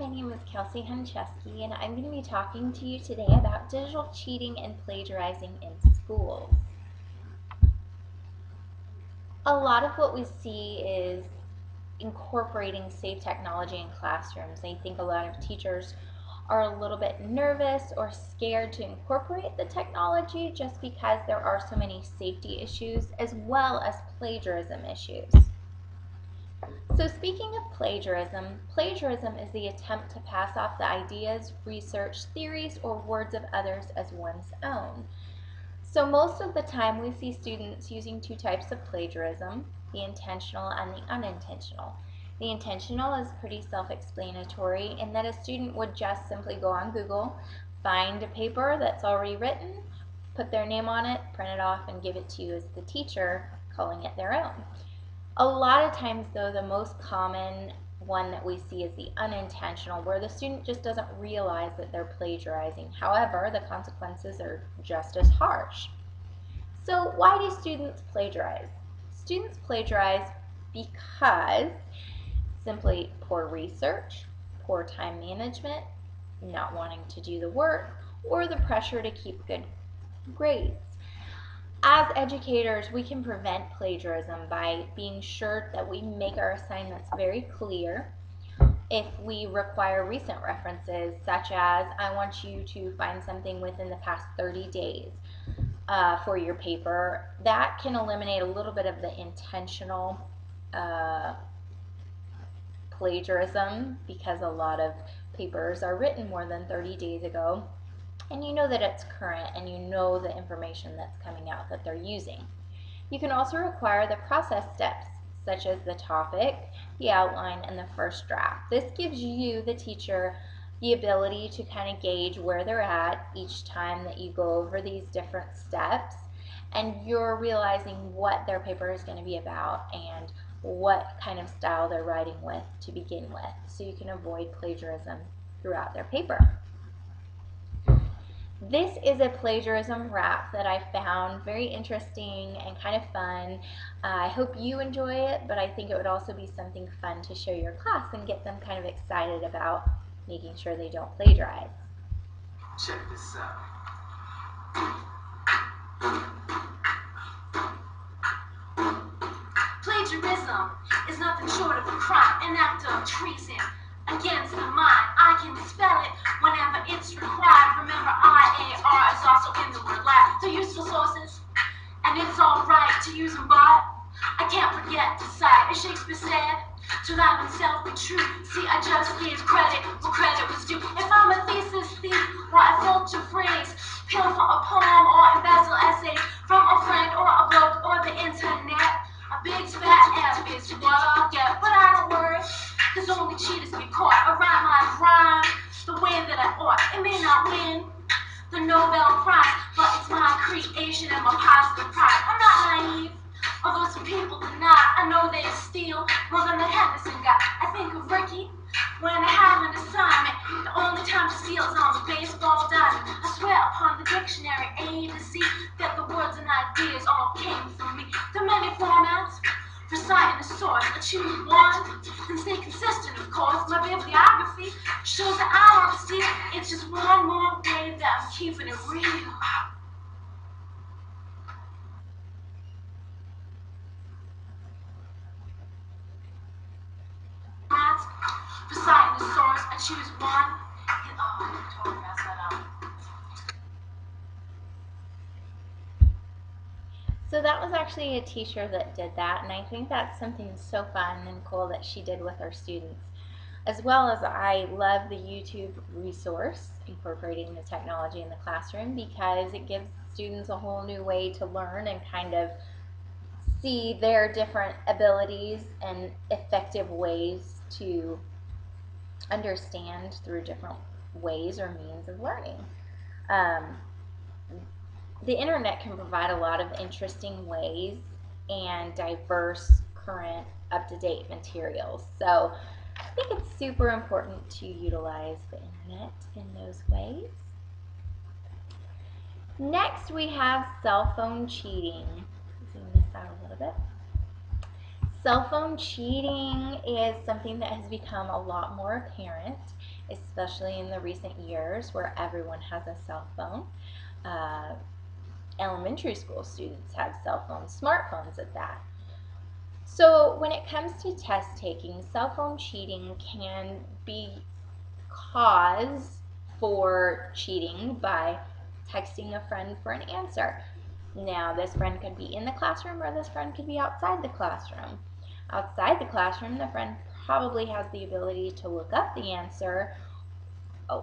my name is Kelsey Huncheski, and I'm going to be talking to you today about digital cheating and plagiarizing in schools. A lot of what we see is incorporating safe technology in classrooms. I think a lot of teachers are a little bit nervous or scared to incorporate the technology just because there are so many safety issues as well as plagiarism issues. So speaking of plagiarism is the attempt to pass off the ideas, research, theories, or words of others as one's own. So most of the time we see students using two types of plagiarism, the intentional and the unintentional. The intentional is pretty self-explanatory in that a student would just simply go on Google, find a paper that's already written, put their name on it, print it off, and give it to you as the teacher, calling it their own. A lot of times though, the most common one that we see is the unintentional, where the student just doesn't realize that they're plagiarizing. However, the consequences are just as harsh. So why do students plagiarize? Students plagiarize because simply poor research, poor time management, not wanting to do the work, or the pressure to keep good grades. As educators, we can prevent plagiarism by being sure that we make our assignments very clear. If we require recent references, such as I want you to find something within the past 30 days for your paper, that can eliminate a little bit of the intentional plagiarism, because a lot of papers are written more than 30 days ago. And you know that it's current and you know the information that's coming out that they're using. You can also require the process steps, such as the topic, the outline, and the first draft. This gives you, the teacher, the ability to kind of gauge where they're at each time that you go over these different steps, and you're realizing what their paper is going to be about and what kind of style they're writing with to begin with, so you can avoid plagiarism throughout their paper. This is a plagiarism rap that I found very interesting and kind of fun. I hope you enjoy it, but I think it would also be something fun to show your class and get them kind of excited about making sure they don't plagiarize. Check this out. Plagiarism is nothing short of a crime, an act of treason against the mind. I can spell it whenever it's required. Remember, IAR is also in the word lab. They're useful sources, and it's alright to use them, but I can't forget to cite, as Shakespeare said, to thine own self be true. See, I just gave credit where credit was due. If I'm a thesis thief, why I filter phrase, peel from a poem or embezzle essay from a friend or a blog or the internet, a big fat F is what I'll get. But I don't worry, cause only cheaters get caught. I write my rhyme the way that I ought. It may not win the Nobel Prize, but it's my creation and my positive pride. I'm not naive, although some people deny. I know they steal more than the Henderson guy. I think of Ricky when I have an assignment. The only time to steal is on the baseball diamond. I swear upon the dictionary A to Z that the words and ideas all came from me. There are many formats for citing a source. I choose one and stay consistent, of course. My bibliography shows that I'm honesty. It's just one more way that I'm keeping it real. For citing the source, I choose one. Oh, I totally messed that up. So that was actually a teacher that did that, and I think that's something so fun and cool that she did with her students. As well as I love the YouTube resource incorporating the technology in the classroom, because it gives students a whole new way to learn and kind of see their different abilities and effective ways to understand through different ways or means of learning. The internet can provide a lot of interesting ways and diverse, current, up-to-date materials. So I think it's super important to utilize the internet in those ways. Next, we have cell phone cheating. Zoom this out a little bit. Cell phone cheating is something that has become a lot more apparent, especially in the recent years where everyone has a cell phone. Uh, Elementary school students have cell phones, smartphones at that. So, when it comes to test taking, cell phone cheating can be cause for cheating by texting a friend for an answer. Now, this friend could be in the classroom or this friend could be outside the classroom. Outside the classroom, the friend probably has the ability to look up the answer,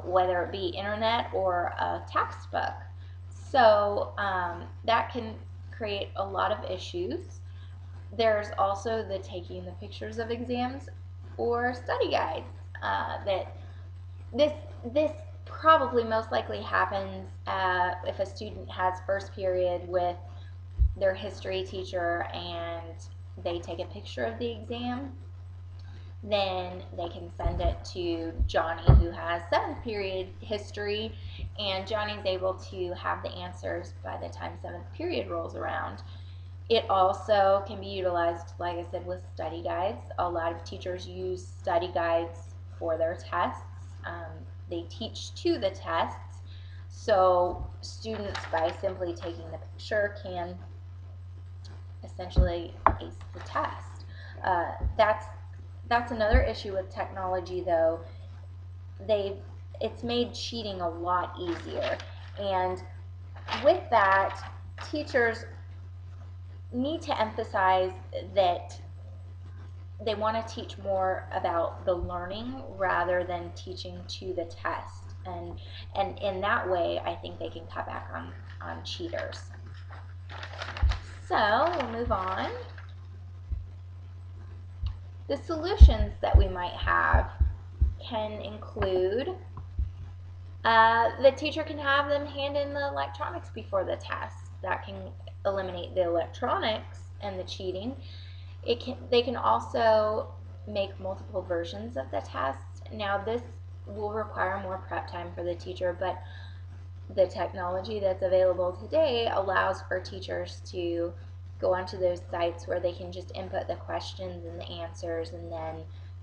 whether it be internet or a textbook. So that can create a lot of issues. There's also the taking the pictures of exams or study guides. That this probably most likely happens if a student has first period with their history teacher and they take a picture of the exam. Then they can send it to Johnny, who has seventh period history, and Johnny's able to have the answers by the time seventh period rolls around. It also can be utilized, like I said, with study guides. A lot of teachers use study guides for their tests. They teach to the tests, so students, by simply taking the picture, can essentially ace the test. That's another issue with technology, though. It's made cheating a lot easier, and with that, teachers need to emphasize that they want to teach more about the learning rather than teaching to the test, and in that way, I think they can cut back on cheaters. So we'll move on. The solutions that we might have can include the teacher can have them hand in the electronics before the test. That can eliminate the electronics and the cheating. They can also make multiple versions of the test. Now this will require more prep time for the teacher, but the technology that's available today allows for teachers to go onto those sites where they can just input the questions and the answers and then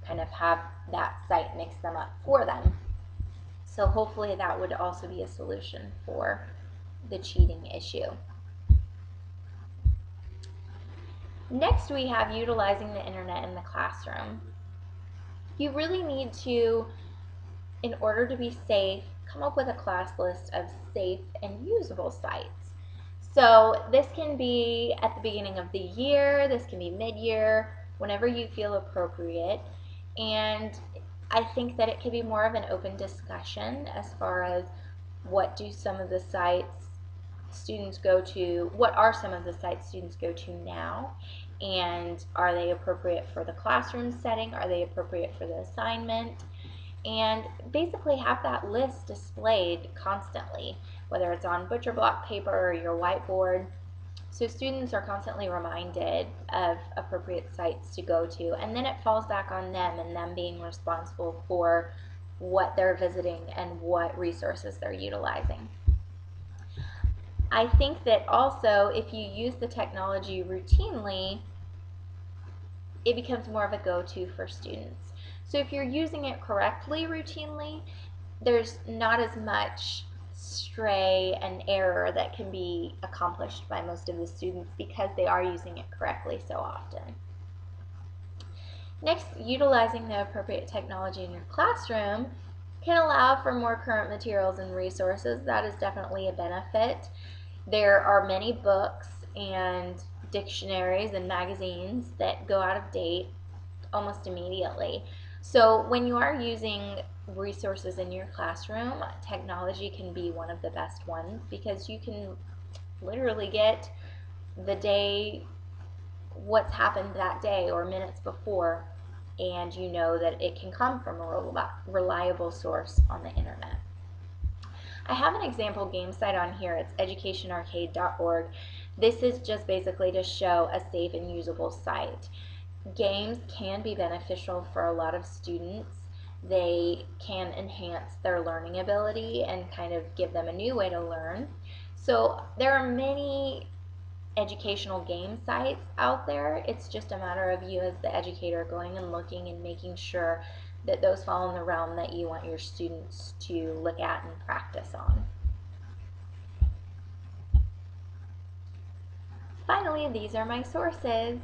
kind of have that site mix them up for them. So hopefully that would also be a solution for the cheating issue. Next, we have utilizing the internet in the classroom. You really need to, in order to be safe, come up with a class list of safe and usable sites. So this can be at the beginning of the year, this can be mid-year, whenever you feel appropriate. And I think that it could be more of an open discussion as far as what do some of the sites students go to, what are some of the sites students go to now, and are they appropriate for the classroom setting, are they appropriate for the assignment, and basically have that list displayed constantly, whether it's on butcher block paper or your whiteboard, so students are constantly reminded of appropriate sites to go to, and then it falls back on them and them being responsible for what they're visiting and what resources they're utilizing. I think that also if you use the technology routinely, it becomes more of a go-to for students. So if you're using it correctly routinely, there's not as much stray and error that can be accomplished by most of the students because they are using it correctly so often. Next, utilizing the appropriate technology in your classroom can allow for more current materials and resources. That is definitely a benefit. There are many books and dictionaries and magazines that go out of date almost immediately. So when you are using resources in your classroom, technology can be one of the best ones because you can literally get the day, what's happened that day or minutes before, and you know that it can come from a reliable source on the internet. I have an example game site on here. It's educationarcade.org. This is just basically to show a safe and usable site. Games can be beneficial for a lot of students. They can enhance their learning ability and kind of give them a new way to learn. So there are many educational game sites out there. It's just a matter of you as the educator going and looking and making sure that those fall in the realm that you want your students to look at and practice on. Finally, these are my sources.